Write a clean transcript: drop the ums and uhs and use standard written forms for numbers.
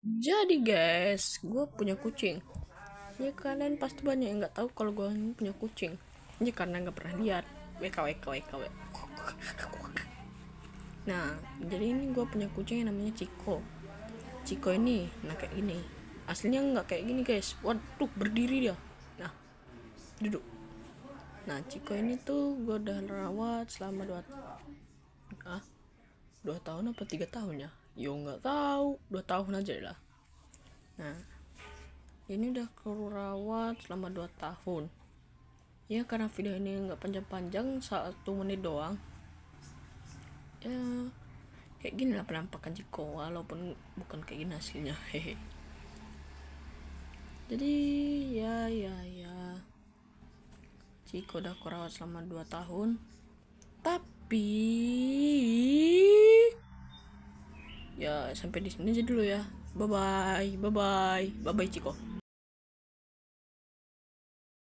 Jadi guys, gue punya kucing. Ya kalian pasti banyak yang nggak tahu kalau gue ini punya kucing. Ini karena nggak pernah lihat. WKWKWKW. Nah, jadi ini gue punya kucing yang namanya Ciko. Ciko ini, nah kayak gini. Aslinya nggak kayak gini guys. Waduh, berdiri dia. Nah, duduk. Nah, Ciko ini tuh gue udah rawat selama ah 2 tahun apa 3 tahun ya? Yo nggak tahu, 2 tahun aja lah. Nah, ini udah kerawat selama 2 tahun. Ya karena video ini nggak panjang-panjang, 1 menit doang. Ya kayak gini lah penampakan Ciko, walaupun bukan kayak gini hasilnya. Hehe. Jadi ya Ciko udah kerawat selama 2 tahun. Tapi ya sampai di sini aja dulu ya. Bye bye, bye bye, bye bye Ciko.